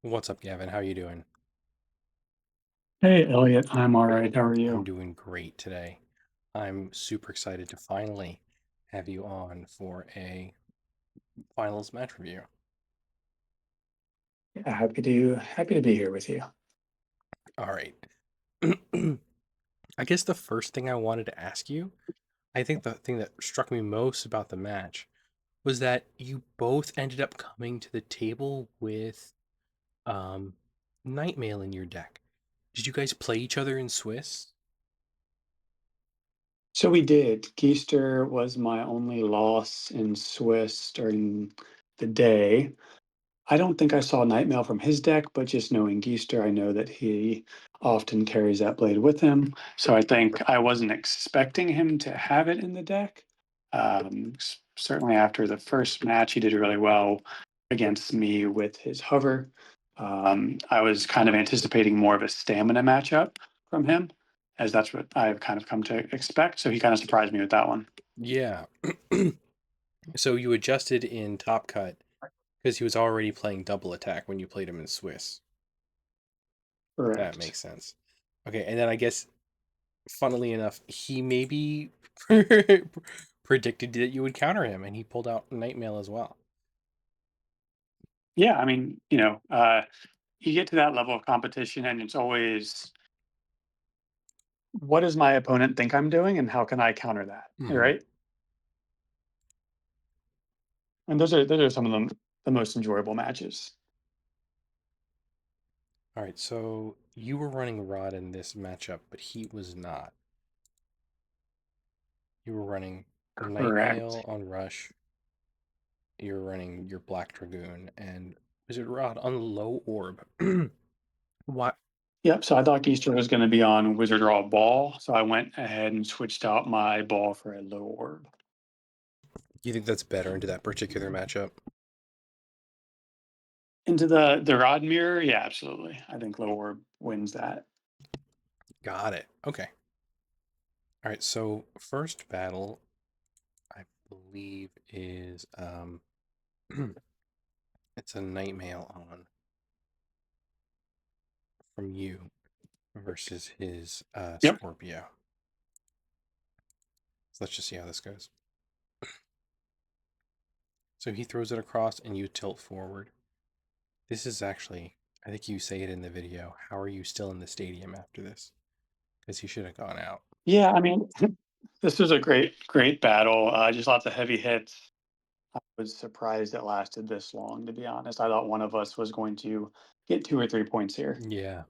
What's up, Gavin? How you doing? Hey Elliot, I'm all right. How are I'm you? doing great today. I'm super excited to finally have you on for a finals match review. Yeah, happy to be here with you. All right. I guess the first thing I wanted to ask you, I think the thing that struck me most about the match was that you both ended up coming to the table with um Nightmail in your deck. Did you guys play each other in Swiss? So we did. Keister was my only loss in Swiss during the day. I don't think I saw Nightmail from his deck, but just knowing Keister, I know that he often carries that blade with him. So I think I wasn't expecting him to have it in the deck. Certainly after the first match, he did really well against me with his hover. I was kind of anticipating more of a stamina matchup from him, as that's what I've kind of come to expect. So he kind of surprised me with that one. Yeah. So you adjusted in Top Cut because he was already playing double attack when you played him in Swiss. That Correct. makes sense. Okay, and then I guess, funnily enough, he maybe predicted that you would counter him, and he pulled out Nightmail as well. Yeah, I mean, you get to that level of competition, and it's always what does my opponent think I'm doing, and how can I counter that, Hmm. right? And those are some of the most enjoyable matches. All right, so you were running Rod in this matchup, but he was not. You were running Correct. Nightmail on Rush. You were running your Black Dragoon and Wizard Rod on Low Orb. What? Yep. So I thought Easter was going to be on Wizard Raw Ball, so I went ahead and switched out my ball for a low orb. Do you think that's better into that particular matchup? Into the rod mirror, yeah, absolutely. I think low orb wins that. Got it. Okay. All right. So first battle, I believe, is it's a Nightmail on from you versus his Yep. Scorpio. So let's just see how this goes. So he throws it across and you tilt forward. This is actually, I think you say it in the video. How are you still in the stadium after this? Because he should have gone out. Yeah, I mean, this was a great battle. Just lots of heavy hits. I was surprised it lasted this long, to be honest. I thought one of us was going to get 2 or 3 points here. Yeah,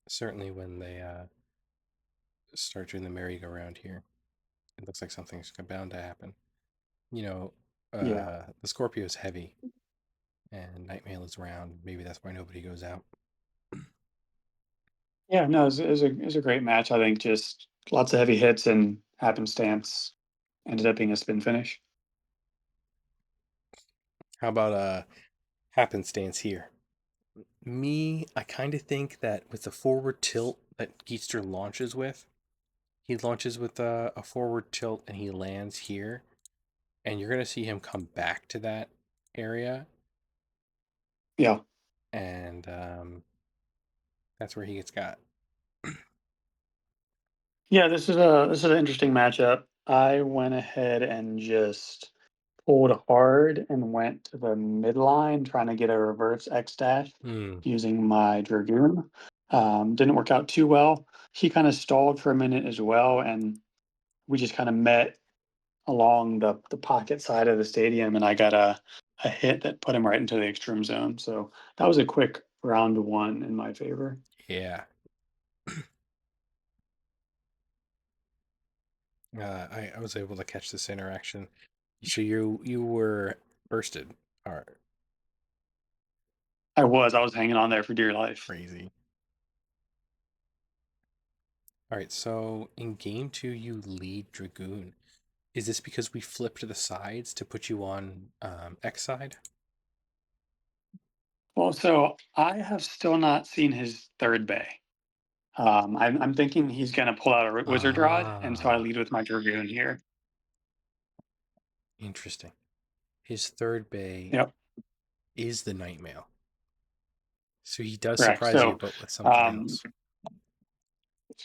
certainly when they start doing the merry-go-round here, it looks like something's bound to happen. You know, Yeah. the Scorpio is heavy and Nightmail is round. Maybe that's why nobody goes out. Yeah, no, it was a great match. I think just lots of heavy hits and happenstance ended up being a spin finish. How about happenstance here? Me, I kind of think that with the forward tilt that Geetster launches with, he launches with a forward tilt and he lands here, and you're gonna see him come back to that area, Yeah. and that's where he gets got. Yeah, this is an interesting matchup. I went ahead and just pulled hard and went to the midline trying to get a reverse X dash Hmm. using my Dragoon. Didn't work out too well. He kind of stalled for a minute as well, and we just kind of met along the pocket side of the stadium, and I got a hit that put him right into the extreme zone. So that was a quick round one in my favor. Yeah. I was able to catch this interaction. So you were bursted. All right. I was hanging on there for dear life. Crazy. All right. So in game two, you lead Dragoon. Is this because we flipped the sides to put you on X side? Well, so I have still not seen his third bay. I'm thinking he's going to pull out a wizard rod, and so I Ah, lead with my dragoon here. interesting. His third bay Yep. is the night mail. So he does Correct. surprise you, So, but with something um, else.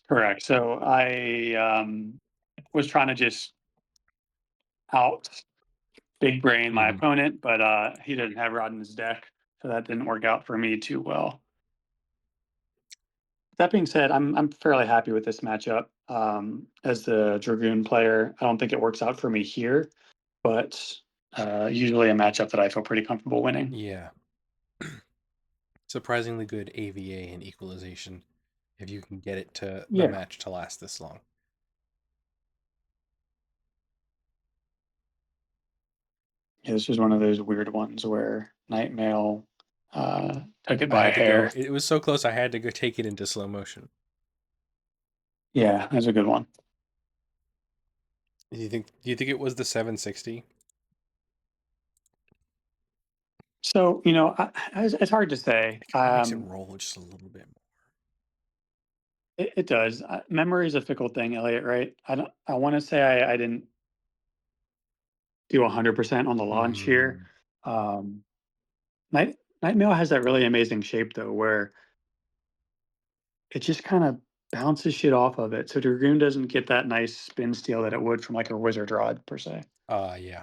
correct. So I was trying to just out big brain my Hmm. opponent, but he didn't have Rod in his deck, so that didn't work out for me too well. That being said, I'm fairly happy with this matchup. As the Dragoon player, I don't think it works out for me here, but usually a matchup that I feel pretty comfortable winning. Yeah. Surprisingly good AVA and equalization if you can get it to the Yeah. match to last this long. Yeah, this was one of those weird ones where Nightmail took it I by a had to go. hair. It was so close. I had to go take it into slow motion. Yeah, that's a good one. Do you think? Do you think it was the 760? So it's hard to say. It kind of makes it roll just a little bit more. It does. Memory is a fickle thing, Elliot. Right? I don't. I want to say I didn't do 100% on the launch here. Mm, Um, Nightmail has that really amazing shape though, where it just kind of bounces shit off of it. So Dragoon doesn't get that nice spin steal that it would from like a Wizard Rod per se. yeah.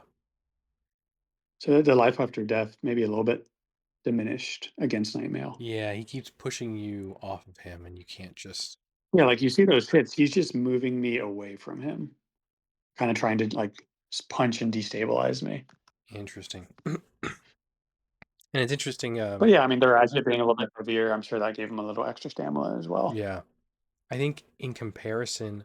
So the life after death maybe a little bit diminished against Nightmail. Yeah, he keeps pushing you off of him, and you can't just. Yeah, like you see those hits, he's just moving me away from him, kind of trying to like punch and destabilize me. Interesting. And it's interesting. But yeah, I mean, their Razia being a little bit heavier, I'm sure that gave him a little extra stamina as well. Yeah. I think in comparison,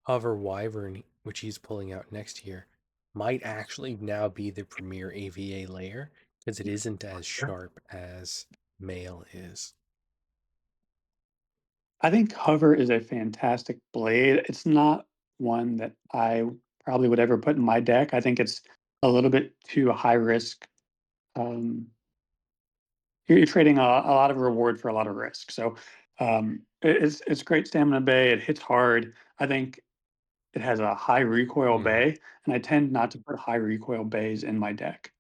Hover Wyvern, which he's pulling out next here, might actually now be the premier AVA layer because it isn't as Sure. sharp as Mail is. I think Hover is a fantastic blade. It's not one that I probably would ever put in my deck. I think it's a little bit too high risk. Um, you're trading a lot of reward for a lot of risk. So it's great stamina bay. It hits hard. I think it has a high recoil Hmm. bay, and I tend not to put high recoil bays in my deck.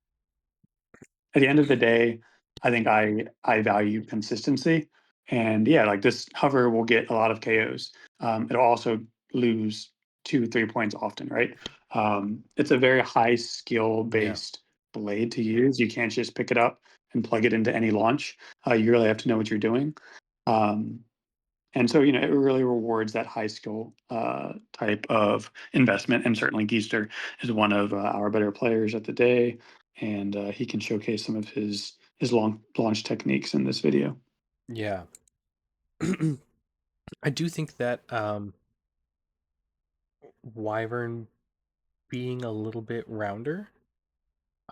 At the end of the day, I think I value consistency, and yeah, like this hover will get a lot of KOs. It'll also lose 2 3 points often, right? It's a very high skill Yeah. based blade to use. You can't just pick it up and plug it into any launch. You really have to know what you're doing. Um, and so, it really rewards that high skill type of investment. And certainly, Geister is one of our better players at the day, and he can showcase some of his long launch techniques in this video. Yeah. I do think that Wyvern being a little bit rounder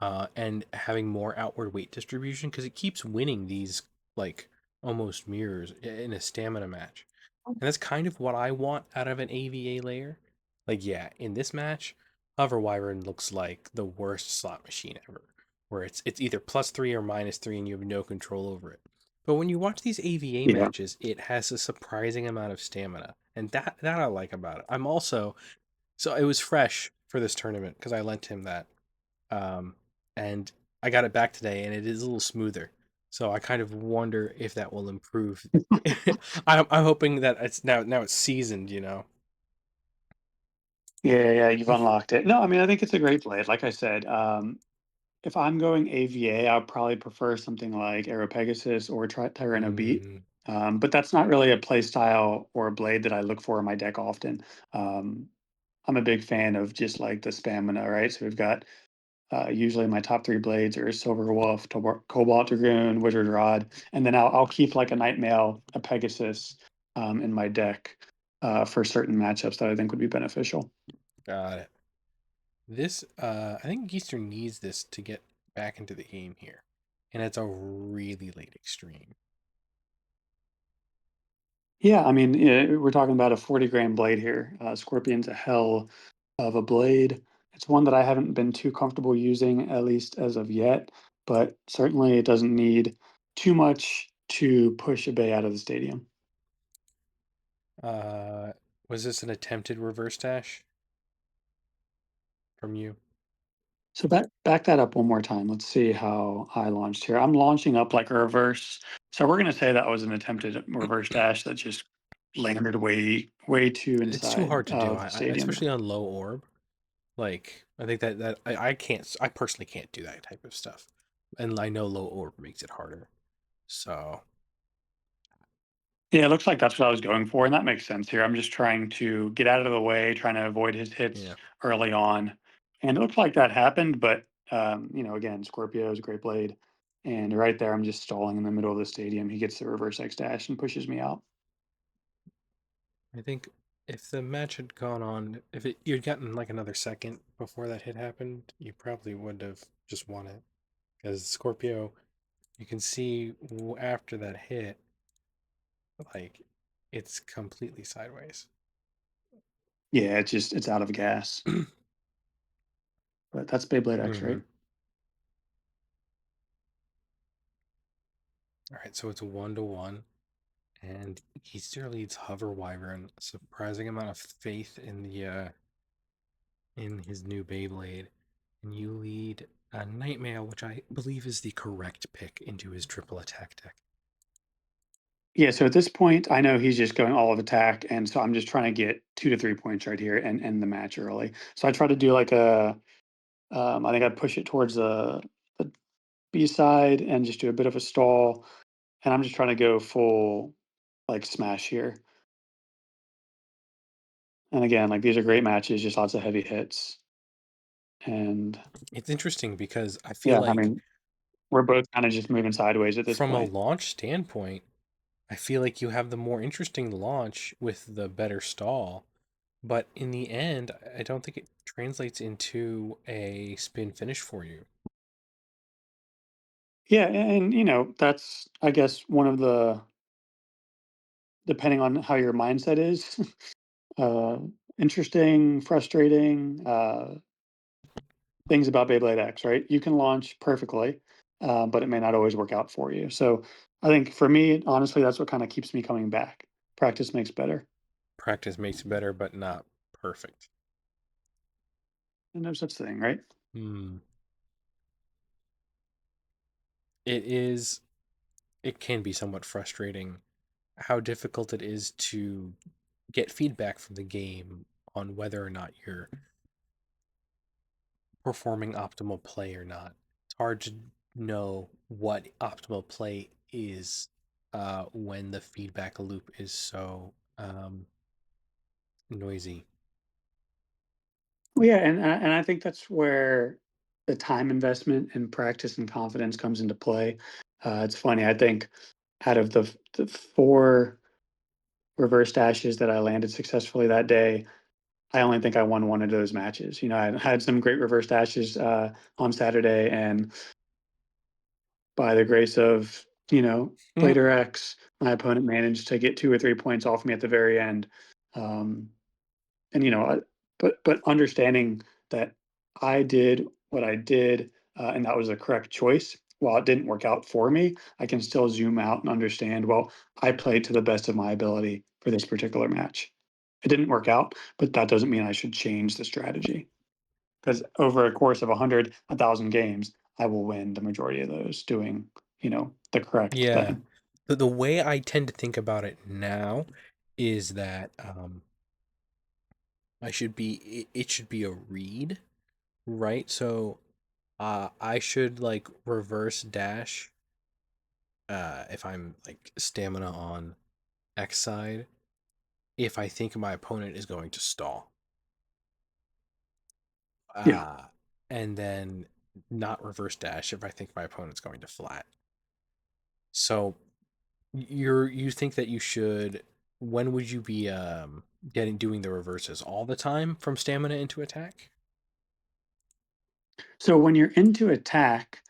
and having more outward weight distribution because it keeps winning these like almost mirrors in a stamina match. And that's kind of what I want out of an AVA layer. Like, yeah, in this match, Hover Wyvern looks like the worst slot machine ever, where it's either +3 or -3 and you have no control over it. But when you watch these AVA Yeah. matches, it has a surprising amount of stamina. And that I like about it. I'm also so it was fresh for this tournament because I lent him that um, and I got it back today, and it is a little smoother. So I kind of wonder if that will improve. I'm hoping that it's now it's seasoned. Yeah, yeah, you've unlocked it. No, I mean, I think it's a great blade. Like I said, if I'm going AVA, I'd probably prefer something like Aero Pegasus or Tyranno Beat. Mm, But that's not really a play style or a blade that I look for in my deck often. Um, I'm a big fan of just like the stamina, right? So we've got usually my top three blades are Silver Wolf, Cobalt Dragoon, Wizard Rod, and then I'll keep like a Nightmail, a Pegasus in my deck for certain matchups that I think would be beneficial. got it. This I think Geester needs this to get back into the game here, and it's a really late extreme. Yeah, I mean, we're talking about a 40 gram blade here. Scorpion's a hell of a blade. It's one that I haven't been too comfortable using, at least as of yet, but certainly it doesn't need too much to push a bay out of the stadium. Uh, was this an attempted reverse dash from you? So back that up one more time. Let's see how I launched here. I'm launching up like a reverse. So we're gonna say that was an attempted reverse dash that just landed way too It's too inside hard to do, of the stadium. especially on low orb. Like I think that I can't. I personally can't do that type of stuff, and I know low orb makes it harder. So Yeah, it looks like that's what I was going for, and that makes sense here. I'm just trying to get out of the way, trying to avoid his hits yeah, early on. And it looks like that happened, but again, Scorpio is a great blade. And right there, I'm just stalling in the middle of the stadium. He gets the reverse X dash and pushes me out. I think if the match had gone on, if it you'd gotten like another second before that hit happened, you probably would have just won it. Because Scorpio, you can see after that hit, like it's completely sideways. Yeah, it's out of gas. But that's Beyblade X, Mm-hmm. right? All right, so it's 1-1, and Easter leads Hover Wyvern. A surprising amount of faith in his new Beyblade, and you lead a Nightmare, which I believe is the correct pick into his triple attack deck. Yeah, so at this point, I know he's just going all of attack, and so I'm just trying to get 2 to 3 points right here and end the match early. So I try to do like I think I'd push it towards the B side and just do a bit of a stall, and I'm just trying to go full like smash here. And again, like these are great matches, just lots of heavy hits, and It's interesting because I feel yeah, I like mean we're both kind of just moving sideways at this from a point. launch standpoint, I feel like you have the more interesting launch with the better stall. But in the end, I don't think it translates into a spin finish for you. Yeah, and that's I guess one of the depending on how your mindset is. uh, Interesting, frustrating things about Beyblade X, right? You can launch perfectly, but it may not always work out for you. So I think for me, honestly, that's what kind of keeps me coming back. Practice makes better. Practice makes better, but not perfect. And no such thing, right? Hmm. It is, it can be somewhat frustrating how difficult it is to get feedback from the game on whether or not you're performing optimal play or not. It's hard to know what optimal play is when the feedback loop is so noisy. Well, yeah, and I think that's where the time investment and practice and confidence comes into play. It's funny. I think out of the four reverse dashes that I landed successfully that day, I only think I won one of those matches. I had some great reverse dashes on Saturday, and by the grace of Blader X, my opponent managed to get 2 or 3 points off me at the very end. Um, and but understanding that I did what I did, and that was the correct choice. While it didn't work out for me, I can still zoom out and understand. Well, I played to the best of my ability for this particular match. It didn't work out, but that doesn't mean I should change the strategy. Because over a course of 100, 1,000 games, I will win the majority of those doing, the correct Yeah. thing. The way I tend to think about it now is that it should be a read, right? So I should like reverse dash if I'm like stamina on X side if I think my opponent is going to stall. Yeah. Uh and then not reverse dash if I think my opponent's going to flat. So you think that you should, when would you be getting doing the reverses all the time from stamina into attack? So when you're into attack,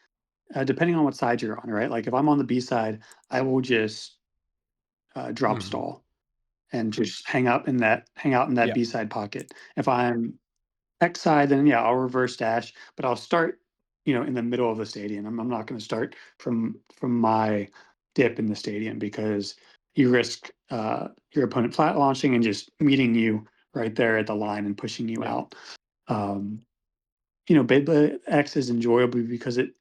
depending on what side you're on, right? Like if I'm on the B side, I will just drop Hmm. stall and just hang out in that Yeah. B side pocket. If I'm X side, then yeah, I'll reverse dash, but I'll start, in the middle of the stadium. I'm not going to start from my dip in the stadium because you risk your opponent flat launching and just meeting you right there at the line and pushing you Yeah. out. Um, Beyblade X is enjoyable because it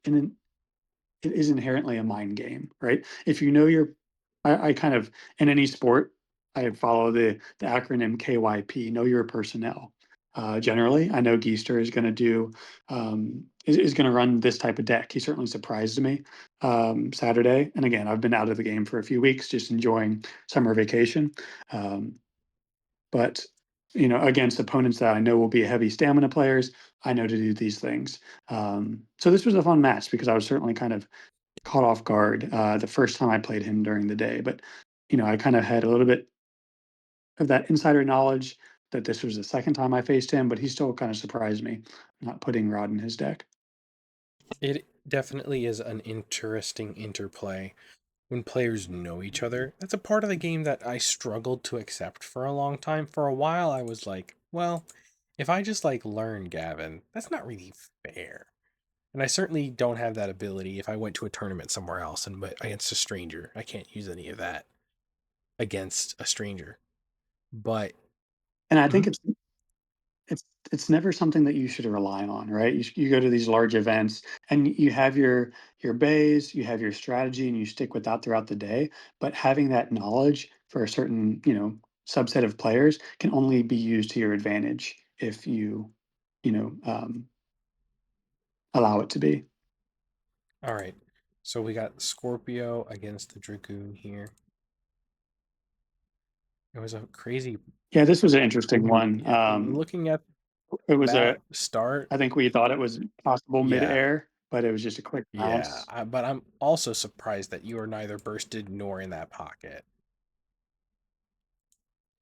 is inherently a mind game, right? If you know your, I kind of in any sport, I follow the acronym KYP, know your personnel. Generally, I know Geister is going to do is going to run this type of deck. He certainly surprised me Saturday, and again, I've been out of the game for a few weeks, just enjoying summer vacation. Um, but against opponents that I know will be heavy stamina players, I know to do these things. So this was a fun match because I was certainly kind of caught off guard the first time I played him during the day. But I kind of had a little bit of that insider knowledge that this was the second time I faced him, but he still kind of surprised me not putting Rod in his deck. It definitely is an interesting interplay when players know each other. That's a part of the game that I struggled to accept for a long time. For a while, I was like, well, if I just like learn Gaven, that's not really fair. And I certainly don't have that ability if I went to a tournament somewhere else and but against a stranger. I can't use any of that against a stranger. But And I think mhm, it's never something that you should rely on, right? You go to these large events and you have your bays, you have your strategy, and you stick with that throughout the day. But having that knowledge for a certain subset of players can only be used to your advantage if you know um, allow it to be. all right. So we got Scorpio against the Dragoon here. It was a crazy, Yeah, this was an interesting one. yeah. Looking at It was that start, I think we thought it was possible yeah, midair, but it was just a quick yeah. bounce. But I'm also surprised that you are neither bursted nor in that pocket,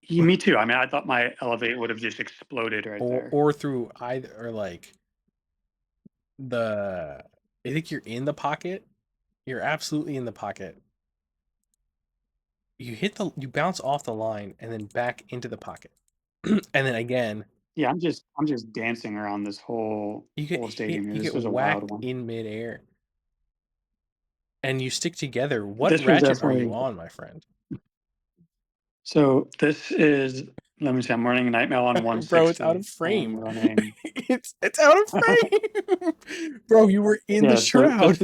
Me too. I mean, I thought my elevate would have just exploded right there. or through either or like the. I think you're in the pocket. You're absolutely in the pocket. You bounce off the line and then back into the pocket, and then again Yeah, I'm just dancing around this whole stadium here. you This get was a wild whacked one. in midair, and you stick together. What This was ratchet are you definitely on, my friend? so this is let me see, I'm running Nightmail on Bro, it's out of 160 and frame. running It's out of frame. Bro, you were in the yeah, so shroud.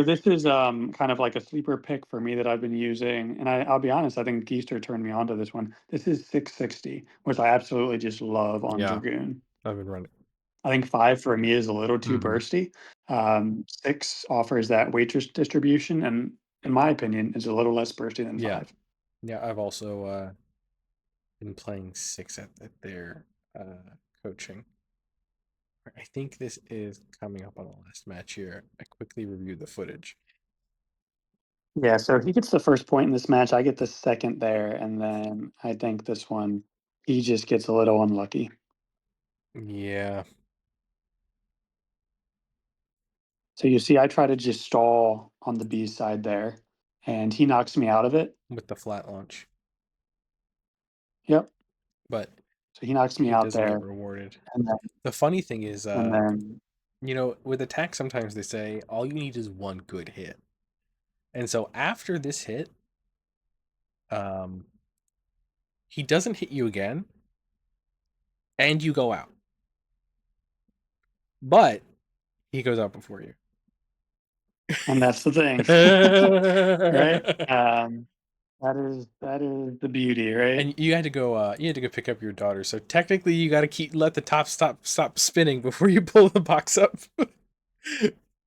this is kind of like a sleeper pick for me that I've been using. And I'll be honest, I think Geester turned me on to this one. This is 660, which I absolutely just love on Yeah, Dragoon. I've been running. I think 5 for me is a little too Hmm. bursty. 6 offers that waitress distribution and, in my opinion, is a little less bursty than Yeah, 5. yeah. I've also been playing six at their coaching. I think this is coming up on the last match here. I quickly reviewed the footage. Yeah, so he gets the first point in this match. I get the second there, and then I think this one he just gets a little unlucky. Yeah, So you see, I try to just stall on the B side there, and he knocks me out of it. with the flat launch, Yep. but So he knocks me he out doesn't get there, rewarded. and then The funny thing is, and then with attack, sometimes they say all you need is one good hit. And so after this hit, um, he doesn't hit you again, and you go out. But he goes out before you. and that's the thing, right? That is the beauty, right? And you had to go pick up your daughter. So technically you gotta let the top stop spinning before you pull the box up.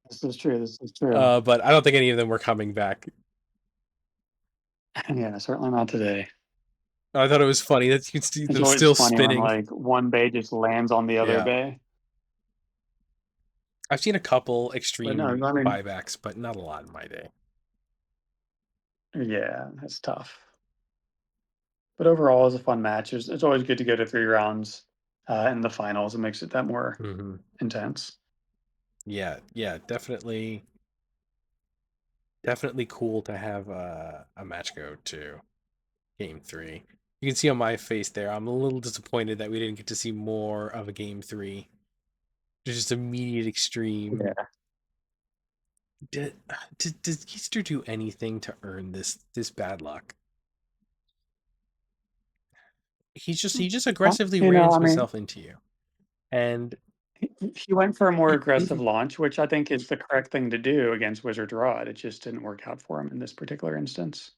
This is true. This is true. But I don't think any of them were coming back. Yeah, certainly not today. I thought it was funny that you could see It's them always still funny when spinning. like one bay just lands on the other Yeah. bay. I've seen a couple But no, extreme I mean, buybacks, but not a lot in my day. yeah, that's tough. But overall, it's a fun match. It's always good to go to 3 rounds in the finals. It makes it that more Hmm. intense. Yeah, yeah, definitely cool to have a match go to game three. You can see on my face there, I'm a little disappointed that we didn't get to see more of a game three. Just immediate extreme. Yeah. Did, does Keister do anything to earn this bad luck? He just aggressively I rams mean, himself into you. And He went for a more aggressive launch, which I think is the correct thing to do against Wizard Rod. It just didn't work out for him in this particular instance.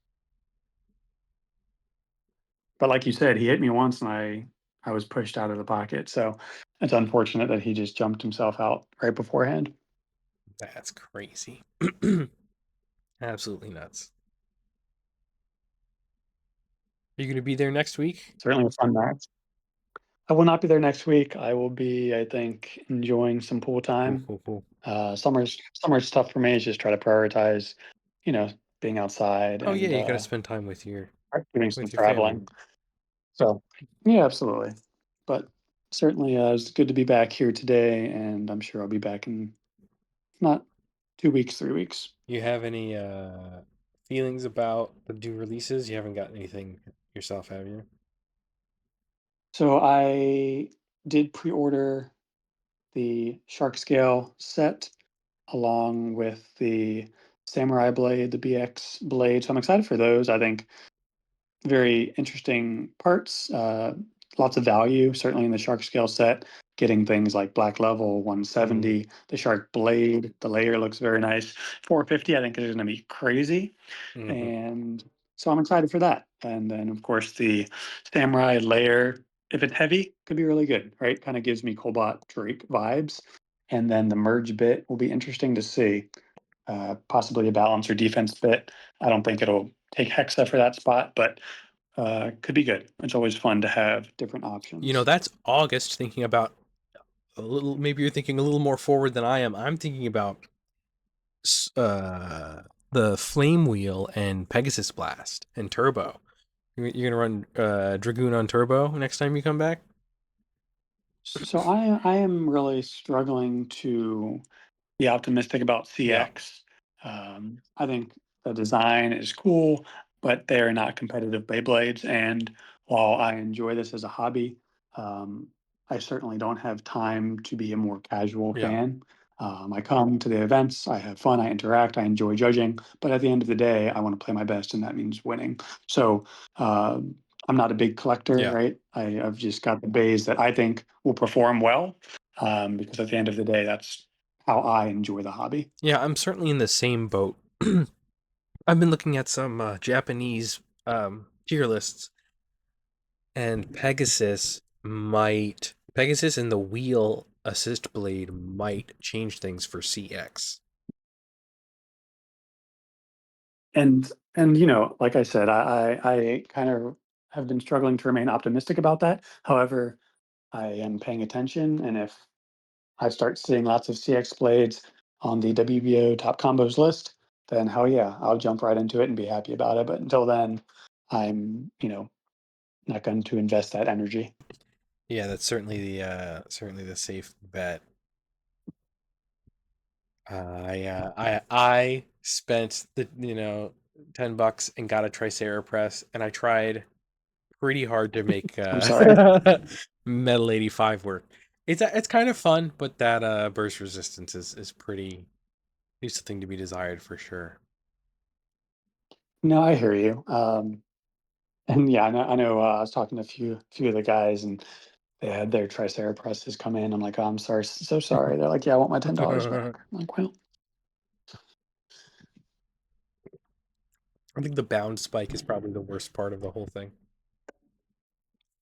But like you said, he hit me once and I was pushed out of the pocket. So it's unfortunate that he just jumped himself out right beforehand. That's crazy. Absolutely nuts. Are you going to be there next week? Certainly a fun match. I will not be there next week. I will be, I think, enjoying some pool Cool, time. cool, cool. Summer's tough for me. It's just try to prioritize, you know, being outside Oh yeah, and you got to spend time doing some with your family. traveling. So yeah, absolutely. But certainly, it's good to be back here today, and I'm sure I'll be back in not 2 weeks, 3 weeks. You have any feelings about the new releases? You haven't got anything yourself, have you? So I did pre-order the Shark Scale set along with the Samurai Blade, the BX Blade. So I'm excited for those. I think very interesting parts. Lots of value, certainly in the Shark Scale set. Getting things like Black Level Mm, 170, the Shark Blade, the layer looks very nice. 450, I think is going to be crazy, hmm. and so I'm excited for that. And then, of course, the Samurai layer, if it's heavy, could be really good, right? Kind of gives me Cobalt Drake vibes. And then the merge bit will be interesting to see. Possibly a balance or defense bit. I don't think it'll take Hexa for that spot, but could be good. It's always fun to have different You know, options. that's August thinking about a little, maybe you're thinking a little more forward than I am. I'm thinking about the Flame Wheel and Pegasus Blast and Turbo. You're going to run Dragoon on Turbo next time you come back? So I am really struggling to be optimistic about Yeah. CX. I think the design is cool, but they're not competitive Beyblades. And while I enjoy this as a hobby, um, I certainly don't have time to be a more casual Yeah. fan. I come to the events, I have fun, I interact, I enjoy judging, but at the end of the day, I want to play my best, and that means winning. So I'm not a big collector, Yeah. right? I've just got the bays that I think will perform well, because at the end of the day, that's how I enjoy the hobby. Yeah, I'm certainly in the same boat. I've been looking at some Japanese tier lists, and Pegasus and the wheel assist blade might change things for CX. And like I said, I kind of have been struggling to remain optimistic about that. However, I am paying attention, and if I start seeing lots of CX blades on the WBO top combos list, then hell yeah, I'll jump right into it and be happy about it. But until then, I'm not going to invest that energy. Yeah, that's certainly the safe bet. I spent the $10 and got a Tricera press, and I tried pretty hard to make I'm sorry. Metal 85 work. It's kind of fun, but that burst resistance is pretty leaves something to be desired for sure. No, I hear you. And yeah, I know. I was talking to a few of the guys, and they had their Tricera presses come in. I'm like, "Oh, I'm sorry, so sorry." They're like, "Yeah, I want my $10 I back." I'm like, "Well, think the bound spike is probably the worst part of the whole thing.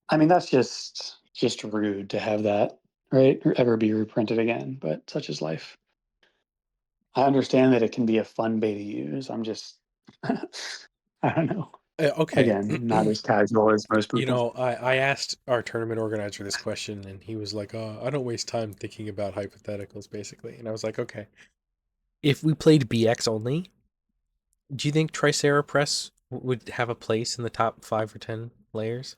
I mean, that's just rude to have that, right? Or ever be reprinted again, but such is life. I understand that it can be a fun bay to use. I'm just, I don't know. Okay. Again, not as casual as most You people. know, I asked our tournament organizer this question, and he was like, I don't waste time thinking about hypotheticals, basically. And I was like, okay. If we played BX only, do you think Tricera Press would have a place in the top 5 or 10 players?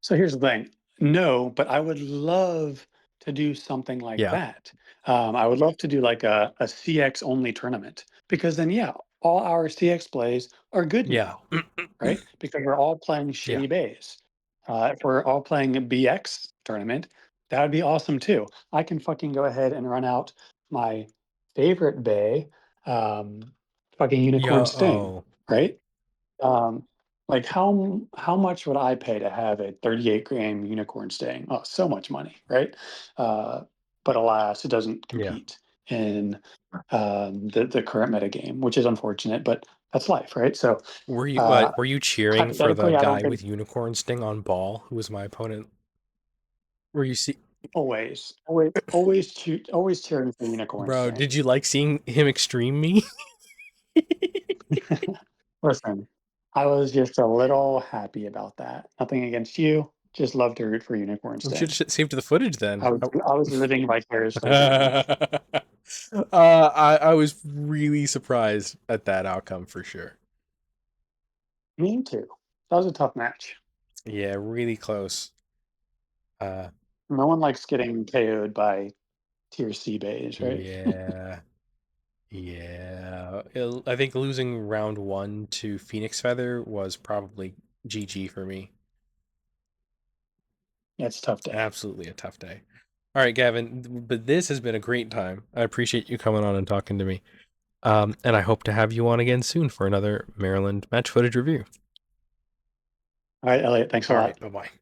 So here's the thing. No, but I would love to do something like Yeah. that. I would love to do like a CX only tournament because then, yeah, all our CX plays are good Yeah. now, right? Because we're all playing Yeah. shitty bays. If we're all playing a BX tournament, that would be awesome too. I can fucking go ahead and run out my favorite bay, um, fucking Unicorn Yeah. Sting, Oh. right? Um, Like how much would I pay to have a 38 gram unicorn sting? Oh, so much money, right? Uh, but alas, it doesn't Yeah. compete in the current meta game, which is unfortunate, but that's life, right? So uh, Were you cheering for the hypothetically, I don't guy get with unicorn sting on ball who was my opponent? Were you see always cheering for unicorn Bro, sting. did you like seeing him extreme me? Listen, I was just a little happy about that. Nothing against you, just love to root for unicorn We should sting. have saved the footage then. I was living vicariously through him. I was really surprised at that outcome for sure. Me too. That was a tough match. Yeah, really close. Uh, No one likes getting KO'd by tier C beige, right? yeah, yeah. I think losing round one to Phoenix Feather was probably GG for me. Yeah, it's a tough day. Absolutely a tough day. All right, Gavin, but this has been a great time. I appreciate you coming on and talking to me. And I hope to have you on again soon for another Maryland match footage review. All right, Elliot, thanks a All right, lot. bye bye.